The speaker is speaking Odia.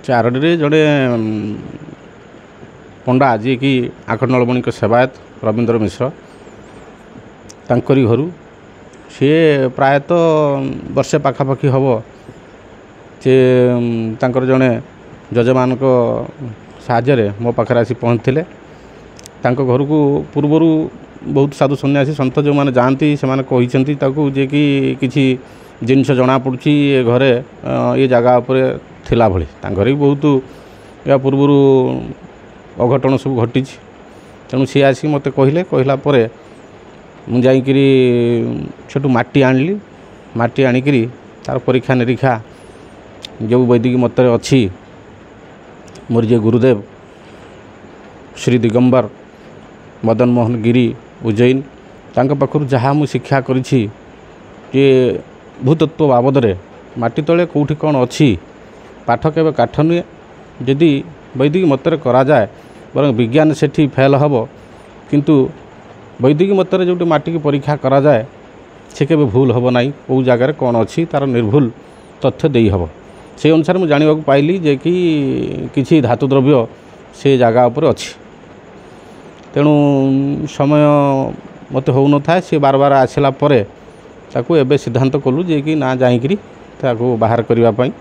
ଚାରଡ଼ିରେ ଜଣେ ପଣ୍ଡା ଯିଏକି ଆଖଣ୍ଡଳମଣିଙ୍କ ସେବାୟତ ରବୀନ୍ଦ୍ର ମିଶ୍ର ତାଙ୍କରି ଘରୁ ସିଏ ପ୍ରାୟତଃ ବର୍ଷେ ପାଖାପାଖି ହେବ ସେ ତାଙ୍କର ଜଣେ ଯଜମାନଙ୍କ ସାହାଯ୍ୟରେ ମୋ ପାଖରେ ଆସି ପହଞ୍ଚିଥିଲେ। ତାଙ୍କ ଘରକୁ ପୂର୍ବରୁ ବହୁତ ସାଧୁ ସନ୍ନ୍ୟାସୀ ସନ୍ଥ ଯେଉଁମାନେ ଯାଆନ୍ତି ସେମାନେ କହିଛନ୍ତି ତାକୁ ଯେ କି କିଛି ଜିନିଷ ଜଣାପଡ଼ୁଛି ଏ ଘରେ ଏ ଜାଗା ଉପରେ ଥିଲା ଭଳି। ତାଙ୍କ ଘରେ ବି ବହୁତ ଏହା ପୂର୍ବରୁ ଅଘଟଣ ସବୁ ଘଟିଛି। ତେଣୁ ସିଏ ଆସିକି ମୋତେ କହିଲା ପରେ ମୁଁ ଯାଇକିରି ସେଠୁ ମାଟି ଆଣିଲି। ମାଟି ଆଣିକିରି ତା'ର ପରୀକ୍ଷା ନିରୀକ୍ଷା ଯେଉଁ ବୈଦିକ ମତରେ ଅଛି ମୋର ଯିଏ ଗୁରୁଦେବ ଶ୍ରୀ ଦିଗମ୍ବର ମଦନ ମୋହନ ଗିରି ଉଜ୍ଜୈନ ତାଙ୍କ ପାଖରୁ ଯାହା ମୁଁ ଶିକ୍ଷା କରିଛି ଯେ ଭୂତତ୍ତ୍ୱ ବାବଦରେ ମାଟି ତଳେ କେଉଁଠି କ'ଣ ଅଛି ପାଠ କେବେ କାଠ ନୁହେଁ। ଯଦି ବୈଦିକ ମତରେ କରାଯାଏ ବରଂ ବିଜ୍ଞାନ ସେଠି ଫେଲ୍ ହେବ, କିନ୍ତୁ ବୈଦିକ ମତରେ ଯେଉଁଠି ମାଟିକି ପରୀକ୍ଷା କରାଯାଏ ସେ କେବେ ଭୁଲ ହେବ ନାହିଁ। କେଉଁ ଜାଗାରେ କ'ଣ ଅଛି ତା'ର ନିର୍ଭୁଲ ତଥ୍ୟ ଦେଇ ହେବ। ସେହି ଅନୁସାରେ ମୁଁ ଜାଣିବାକୁ ପାଇଲି ଯେ କି କିଛି ଧାତୁ ଦ୍ରବ୍ୟ ସେ ଜାଗା ଉପରେ ଅଛି। ତେଣୁ ସମୟ ମୋତେ ହେଉନଥାଏ। ସେ ବାର ଆସିଲା ପରେ ତାକୁ ଏବେ ସିଦ୍ଧାନ୍ତ କଲୁ ଯେ କି ନା ଯାଇକିରି ତାକୁ ବାହାର କରିବା ପାଇଁ